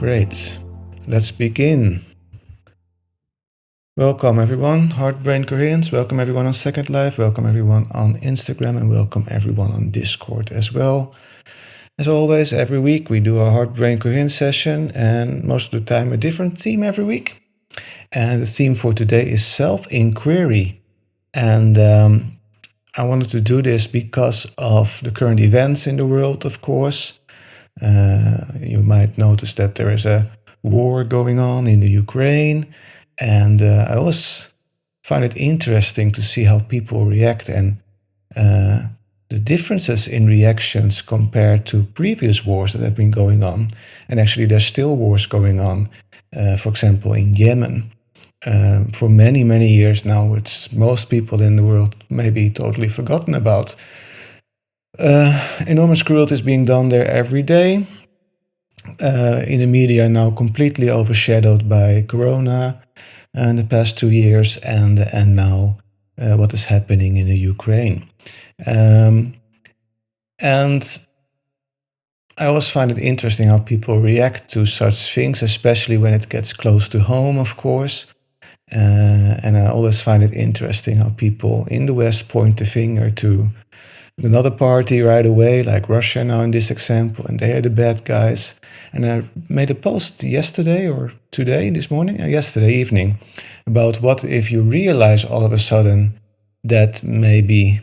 Great. Let's begin. Welcome everyone, Heart Brain Coherence. Welcome everyone on Second Life. Welcome everyone on Instagram and welcome everyone on Discord as well. As always, every week we do a Heart Brain Coherence session and most of the time a different theme every week. And the theme for today is self-inquiry. And I wanted to do this because of the current events in the world, of course. You might notice that there is a war going on in the Ukraine. And I always find it interesting to see how people react and the differences in reactions compared to previous wars that have been going on. And actually, there's still wars going on, for example, in Yemen. For many, many years now, which most people in the world may be totally forgotten about. Enormous cruelty is being done there every day. In the media now completely overshadowed by Corona in the past 2 years and now what is happening in the Ukraine. And I always find it interesting how people react to such things, especially when it gets close to home, of course. And I always find it interesting how people in the West point the finger to another party right away, like Russia now in this example, and they are the bad guys. And I made a post yesterday or today, this morning, yesterday evening, about what if you realize all of a sudden that maybe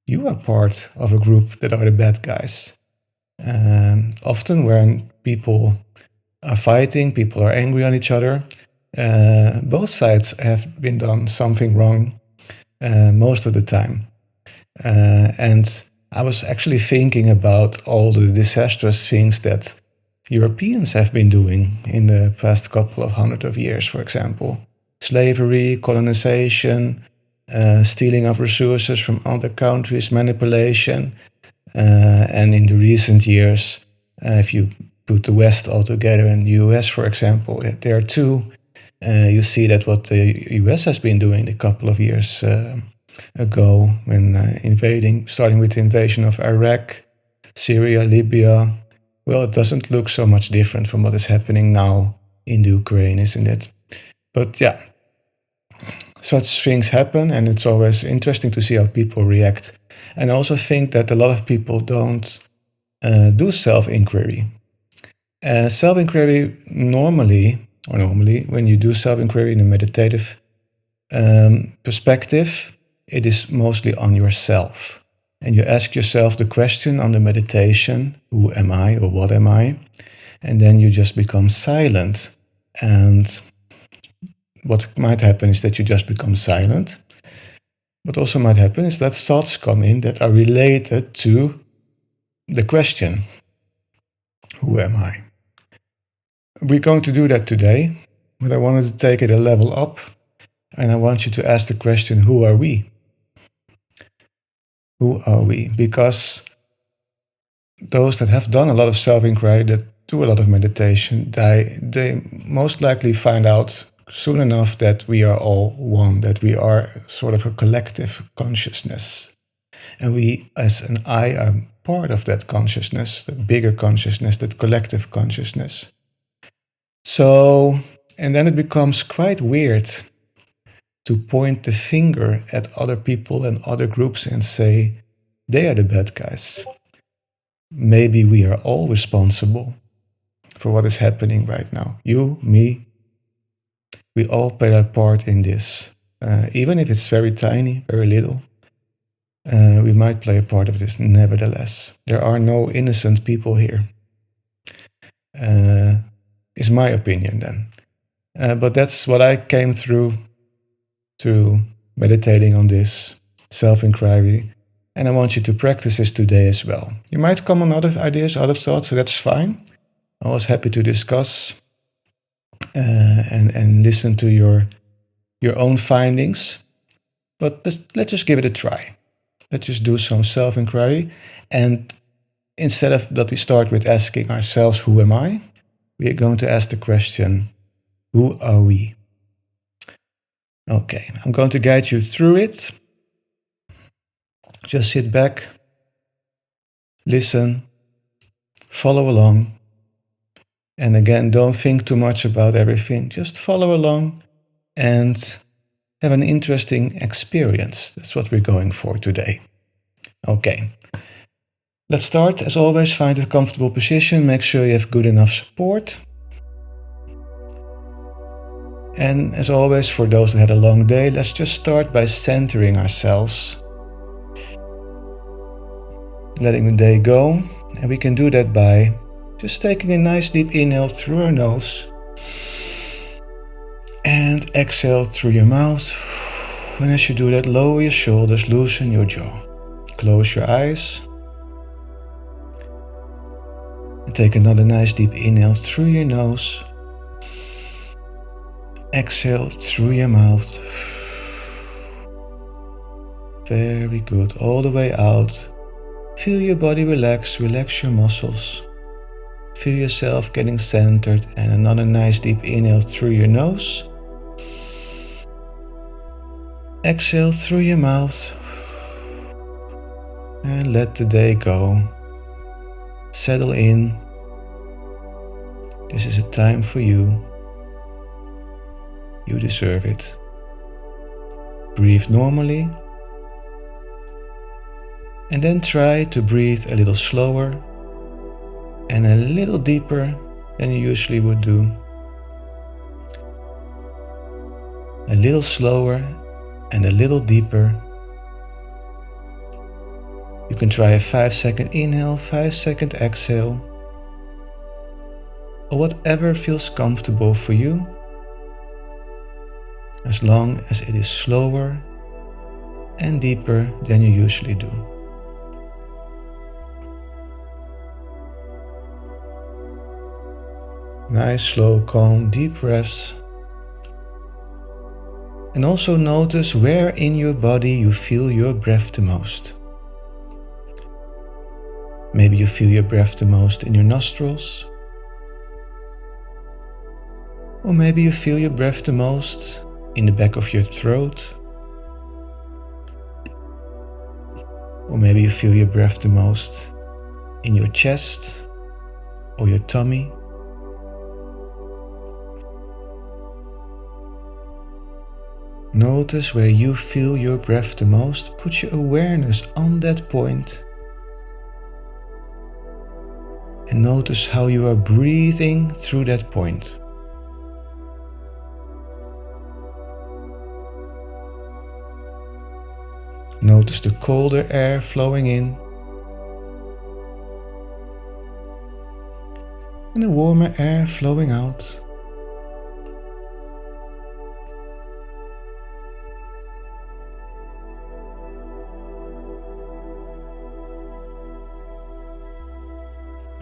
you are part of a group that are the bad guys. Often when people are fighting, people are angry on each other, both sides have been done something wrong most of the time. And I was actually thinking about all the disastrous things that Europeans have been doing in the past couple of hundred of years, for example. Slavery, colonization, stealing of resources from other countries, manipulation. And in the recent years, if you put the West all together and the US, for example, there too, you see that what the US has been doing a couple of years ago when starting with the invasion of Iraq, Syria, Libya. Well, it doesn't look so much different from what is happening now in the Ukraine, isn't it? But yeah, such things happen and it's always interesting to see how people react. And I also think that a lot of people don't do self-inquiry. Self-inquiry normally, when you do self-inquiry in a meditative perspective, it is mostly on yourself. And you ask yourself the question on the meditation, who am I or what am I? And then you just become silent. And what might happen is that you just become silent. What also might happen is that thoughts come in that are related to the question, who am I? We're going to do that today, but I wanted to take it a level up. And I want you to ask the question, who are we? Who are we? Because those that have done a lot of self-inquiry, that do a lot of meditation, they most likely find out soon enough that we are all one, that we are sort of a collective consciousness. And we, as an I, are part of that consciousness, that bigger consciousness, that collective consciousness. So, and then it becomes quite weird to point the finger at other people and other groups and say, they are the bad guys. Maybe we are all responsible for what is happening right now. You, me, we all play our part in this. Even if it's very tiny, very little, we might play a part of this nevertheless. There are no innocent people here. Is my opinion then. But that's what I came through to meditating on this self-inquiry. And I want you to practice this today as well. You might come on other ideas, other thoughts, so that's fine. I was happy to discuss and listen to your own findings. But let's just give it a try. Let's just do some self-inquiry. And instead of that we start with asking ourselves, who am I? We are going to ask the question, who are we? Okay, I'm going to guide you through it. Just sit back, listen, follow along, And again, don't think too much about everything. Just follow along and have an interesting experience. That's what we're going for today. Okay. Let's start. As always, find a comfortable position. Make sure you have good enough support. And as always, for those that had a long day, let's just start by centering ourselves. Letting the day go. And we can do that by just taking a nice deep inhale through our nose. And exhale through your mouth. And as you do that, lower your shoulders, loosen your jaw. Close your eyes. And take another nice deep inhale through your nose. Exhale through your mouth. Very good. All the way out. Feel your body relax. Relax your muscles. Feel yourself getting centered. And another nice deep inhale through your nose. Exhale through your mouth. And let the day go. Settle in. This is a time for you. You deserve it. Breathe normally. And then try to breathe a little slower and a little deeper than you usually would do. A little slower and a little deeper. You can try a 5-second inhale, 5-second exhale, or whatever feels comfortable for you, as long as it is slower and deeper than you usually do. Nice, slow, calm, deep breaths. And also notice where in your body you feel your breath the most. Maybe you feel your breath the most in your nostrils. Or maybe you feel your breath the most in the back of your throat. Or maybe you feel your breath the most in your chest or your tummy. Notice where you feel your breath the most. Put your awareness on that point. And notice how you are breathing through that point. Notice the colder air flowing in and the warmer air flowing out.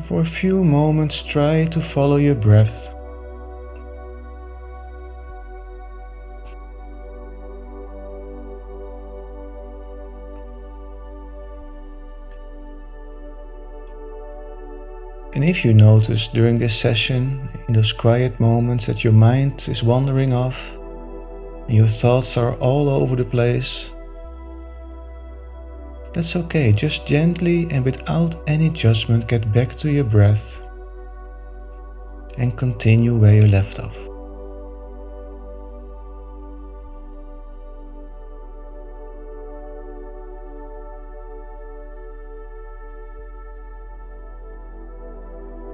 For a few moments, try to follow your breath. And if you notice during this session, in those quiet moments, that your mind is wandering off and your thoughts are all over the place, that's okay. Just gently and without any judgment get back to your breath and continue where you left off.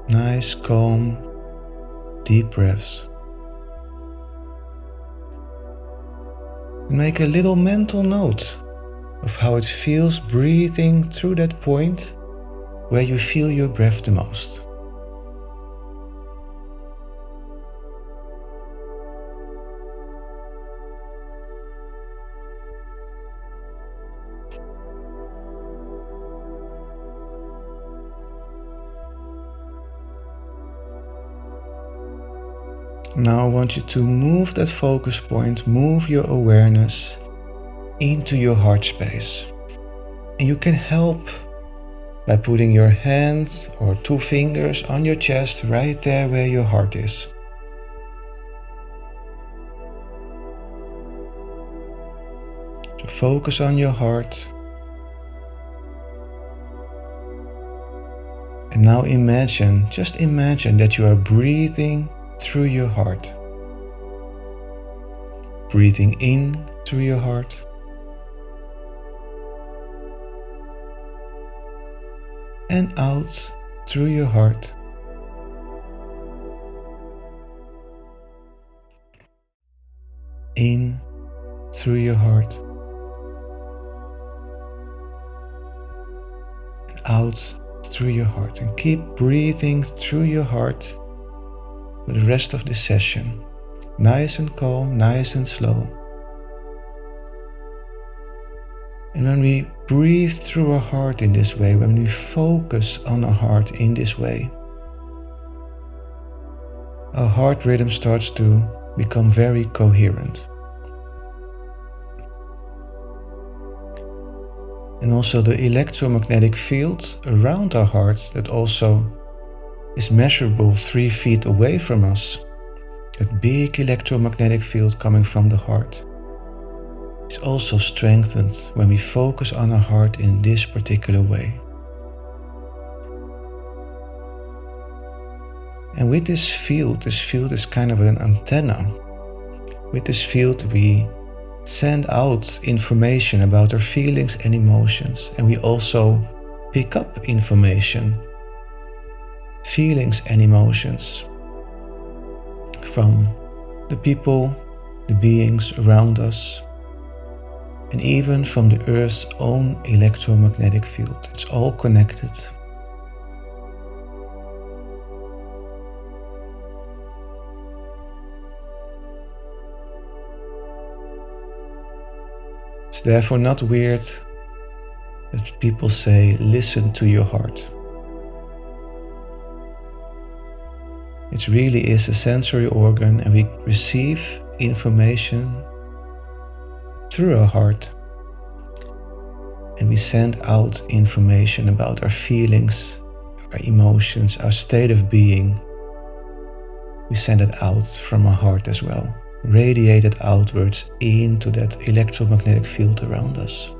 Nice, calm, deep breaths. And make a little mental note of how it feels breathing through that point where you feel your breath the most. Now I want you to move that focus point, move your awareness into your heart space. And you can help by putting your hand or 2 fingers on your chest right there where your heart is. So focus on your heart And now imagine, just imagine that you are breathing through your heart. Breathing in through your heart. And out through your heart. In through your heart. And out through your heart. And keep breathing through your heart for the rest of the session. Nice and calm, nice and slow. And when we breathe through our heart in this way, when we focus on our heart in this way, our heart rhythm starts to become very coherent. And also the electromagnetic field around our heart that also is measurable 3 feet away from us, that big electromagnetic field coming from the heart, is also strengthened when we focus on our heart in this particular way. And with this field is kind of an antenna. With this field we send out information about our feelings and emotions, and we also pick up information, feelings and emotions from the people, the beings around us, and even from the Earth's own electromagnetic field. It's all connected. It's therefore not weird that people say, listen to your heart. It really is a sensory organ, and we receive information through our heart. And we send out information about our feelings, our emotions, our state of being. We send it out from our heart as well, radiate it outwards into that electromagnetic field around us.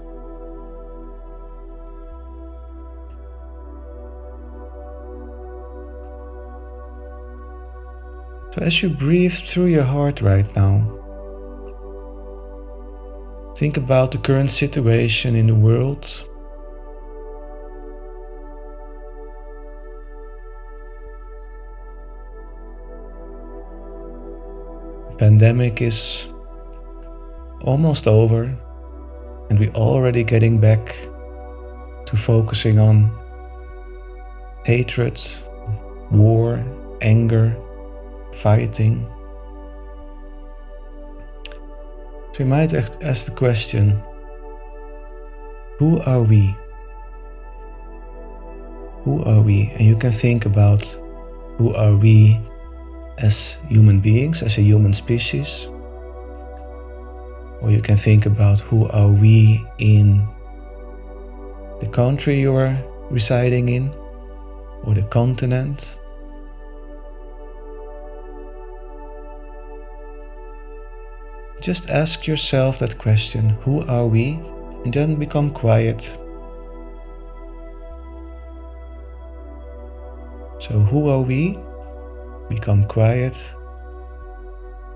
So as you breathe through your heart right now, think about the current situation in the world. The pandemic is almost over, and we're already getting back to focusing on hatred, war, anger, fighting. So you might ask the question, who are we? Who are we? And you can think about who are we as human beings, as a human species. Or you can think about who are we in the country you are residing in, or the continent. Just ask yourself that question, who are we? And then become quiet. So who are we? Become quiet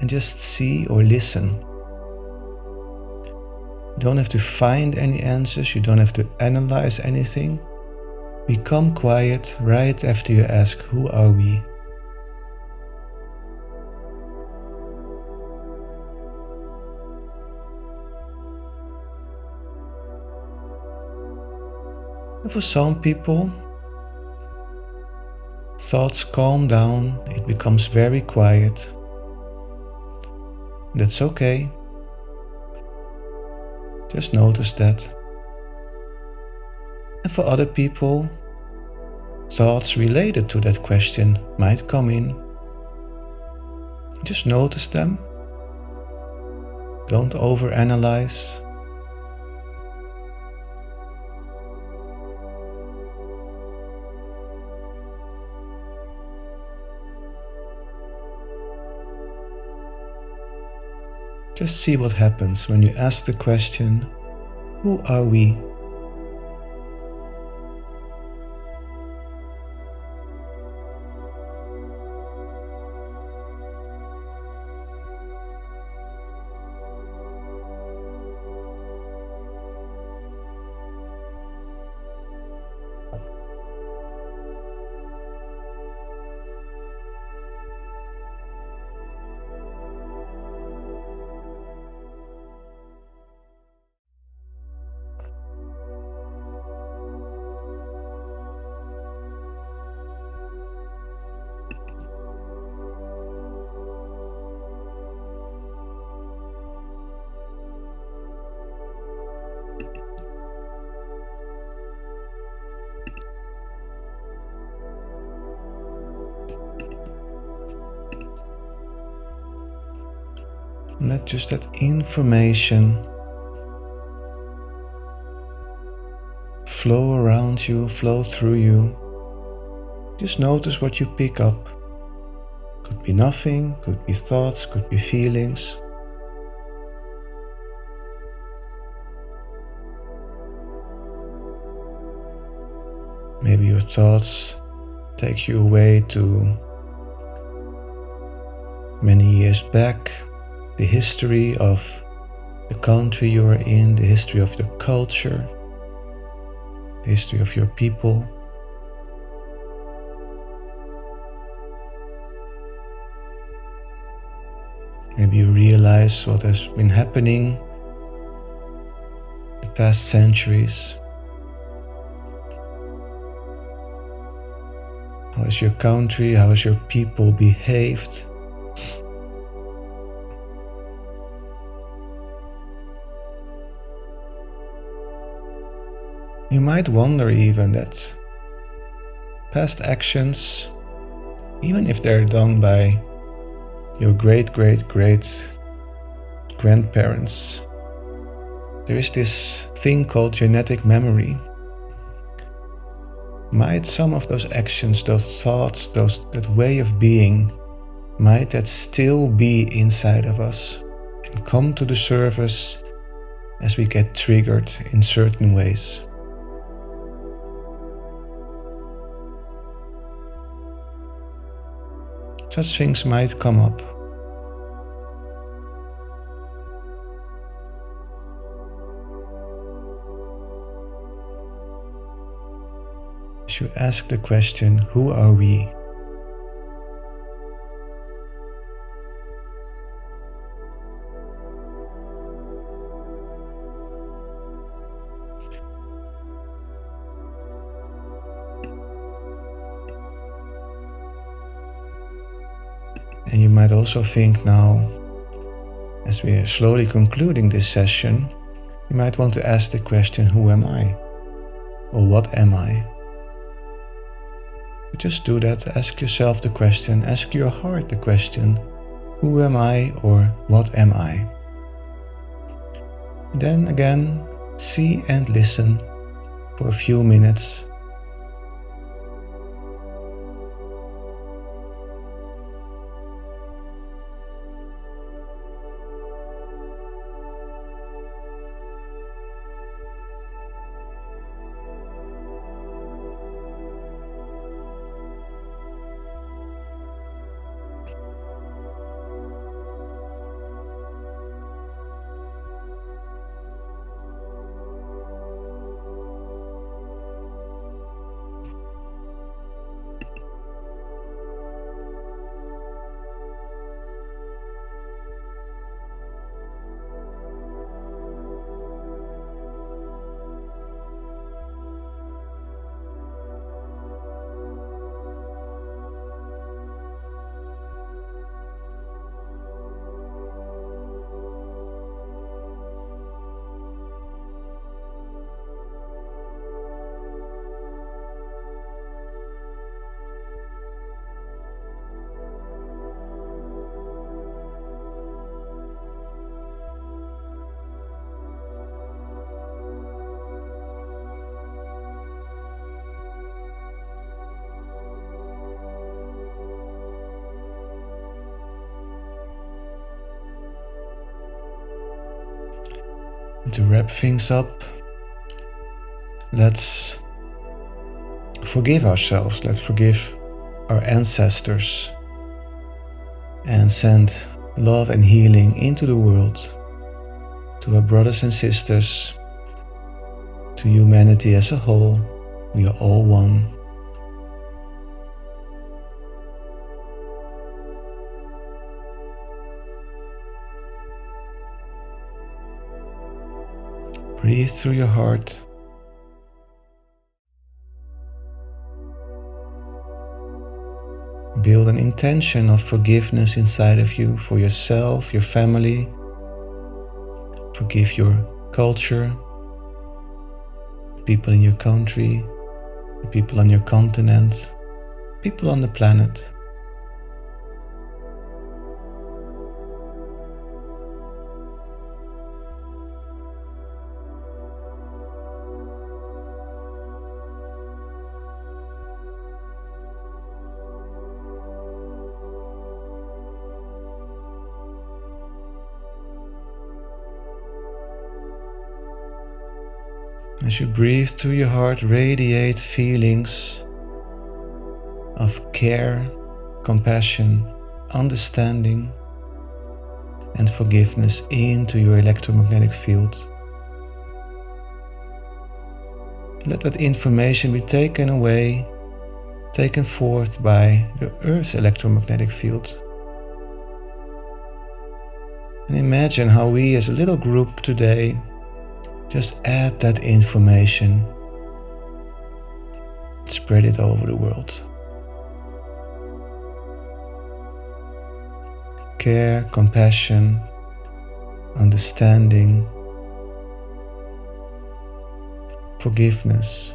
and just see or listen. You don't have to find any answers, you don't have to analyze anything. Become quiet right after you ask, who are we? And for some people, thoughts calm down, it becomes very quiet. That's okay. Just notice that. And for other people, thoughts related to that question might come in. Just notice them. Don't overanalyze. Just see what happens when you ask the question, who are we? Let just that information flow around you, flow through you. Just notice what you pick up. Could be nothing, could be thoughts, could be feelings. Maybe your thoughts take you away to many years back, the history of the country you are in, the history of your culture, the history of your people. Maybe you realize what has been happening the past centuries. How has your country, how has your people behaved? You might wonder even that past actions, even if they're done by your great-great-great-grandparents, there is this thing called genetic memory. Might some of those actions, those thoughts, that way of being, might that still be inside of us and come to the surface as we get triggered in certain ways? Such things might come up. As you ask the question, who are we? And you might also think now, as we are slowly concluding this session, you might want to ask the question, who am I? Or what am I? Just do that, ask yourself the question, ask your heart the question, who am I or what am I? Then again, see and listen for a few minutes. And to wrap things up, let's forgive ourselves, let's forgive our ancestors and send love and healing into the world, to our brothers and sisters, to humanity as a whole. We are all one. Breathe through your heart. Build an intention of forgiveness inside of you for yourself, your family. Forgive your culture, people in your country, the people on your continent, people on the planet. As you breathe through your heart, radiate feelings of care, compassion, understanding, and forgiveness into your electromagnetic field. Let that information be taken away, taken forth by the Earth's electromagnetic field. And imagine how we as a little group today just add that information, spread it over the world. Care, compassion, understanding, forgiveness.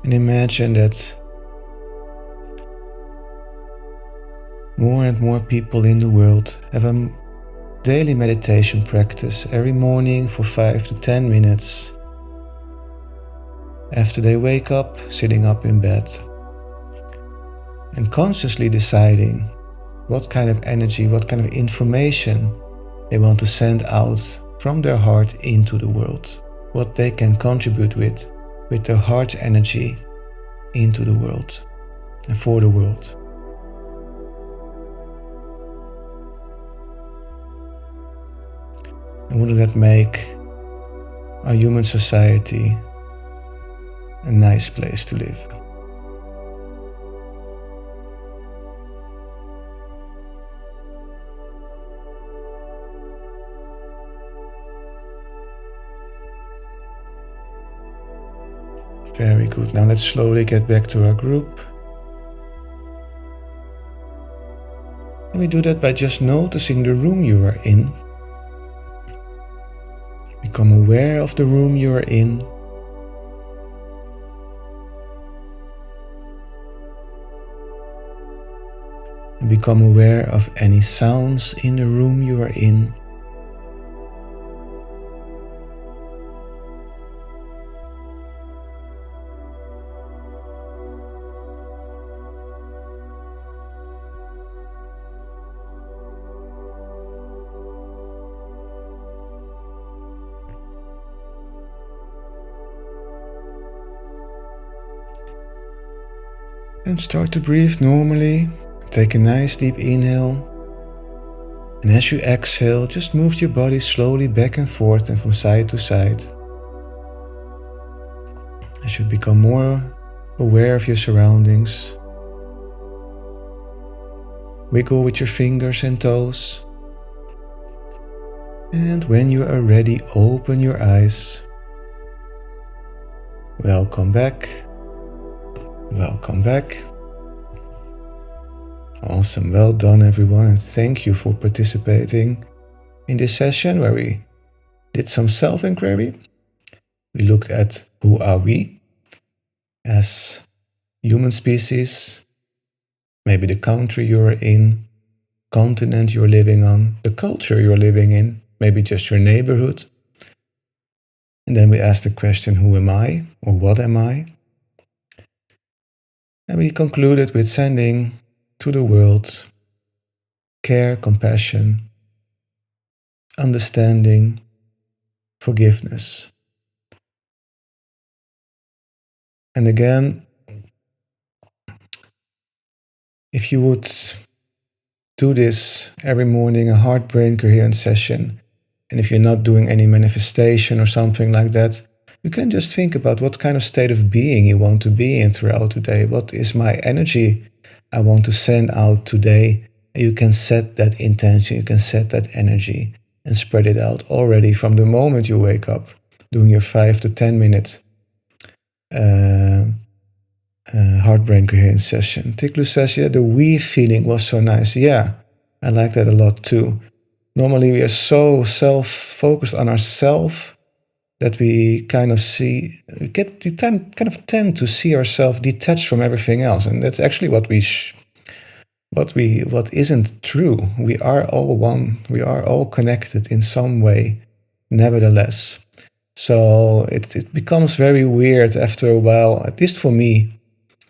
And imagine that more and more people in the world have a daily meditation practice every morning for 5 to 10 minutes after they wake up, sitting up in bed, and consciously deciding what kind of energy, what kind of information they want to send out from their heart into the world, what they can contribute with their heart energy into the world and for the world. And wouldn't that make our human society a nice place to live? Very good. Now let's slowly get back to our group. And we do that by just noticing the room you are in. Become aware of the room you are in. And become aware of any sounds in the room you are in. And start to breathe normally. Take a nice deep inhale. And as you exhale, just move your body slowly back and forth and from side to side. As you become more aware of your surroundings. Wiggle with your fingers and toes. And when you are ready, open your eyes. Welcome back. Welcome back. Awesome, well done everyone, and thank you for participating in this session where we did some self-inquiry. We looked at who are we as human species, maybe the country you're in, continent you're living on, the culture you're living in, maybe just your neighborhood. And then we asked the question, who am I or what am I? And we concluded with sending to the world care, compassion, understanding, forgiveness. And again, if you would do this every morning, a heart-brain coherence session, and if you're not doing any manifestation or something like that, you can just think about what kind of state of being you want to be in throughout the day. What is my energy I want to send out today. You can set that intention, you can set that energy and spread it out already from the moment you wake up, doing your 5 to 10 minute heartbrain coherence session. Tiklu says, yeah, the we feeling was so nice. Yeah, I like that a lot too. Normally we are so self-focused on ourselves that we kind of tend to see ourselves detached from everything else, and that's actually what isn't true. We are all one. We are all connected in some way, nevertheless. So it becomes very weird after a while, at least for me.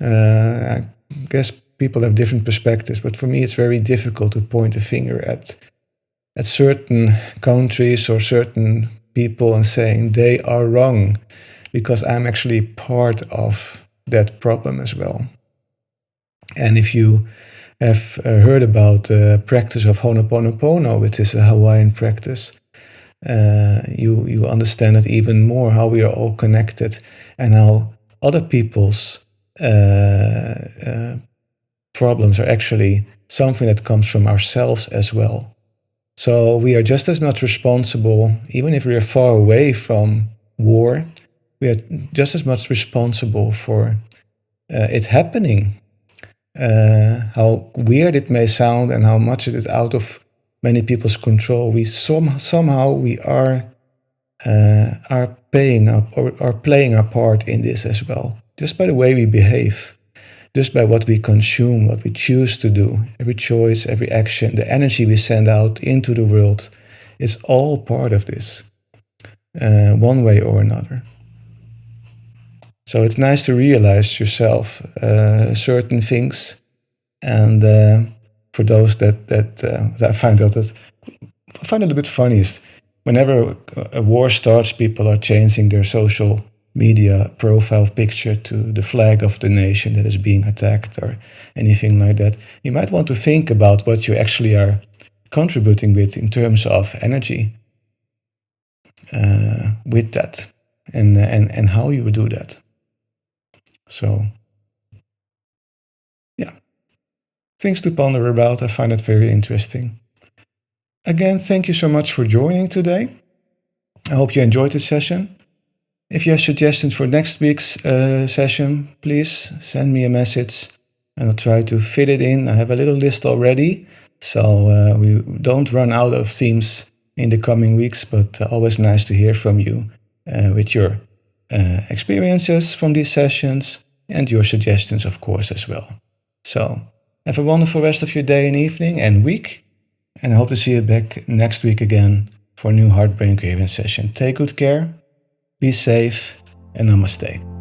I guess people have different perspectives, but for me it's very difficult to point a finger at certain countries or certain people and saying they are wrong, because I'm actually part of that problem as well. And if you have heard about the practice of Ho'oponopono, which is a Hawaiian practice, you understand it even more, how we are all connected and how other people's problems are actually something that comes from ourselves as well. So we are just as much responsible, even if we are far away from war, we are just as much responsible for it happening. How weird it may sound and how much it is out of many people's control, we somehow we are playing our part in this as well, just by the way we behave, just by what we consume, what we choose to do, every choice, every action, the energy we send out into the world, it's all part of this, one way or another. So it's nice to realize yourself certain things, and for those that I find it a bit funny is whenever a war starts, people are changing their social media profile picture to the flag of the nation that is being attacked or anything like that. You might want to think about what you actually are contributing with in terms of energy with that, and how you do that. So, yeah, things to ponder about. I find it very interesting. Again, thank you so much for joining today. I hope you enjoyed this session. If you have suggestions for next week's session, please send me a message and I'll try to fit it in. I have a little list already, so we don't run out of themes in the coming weeks, but always nice to hear from you with your experiences from these sessions and your suggestions, of course, as well. So have a wonderful rest of your day and evening and week, and I hope to see you back next week again for a new Heart Brain Coherence session. Take good care. Be safe, and namaste.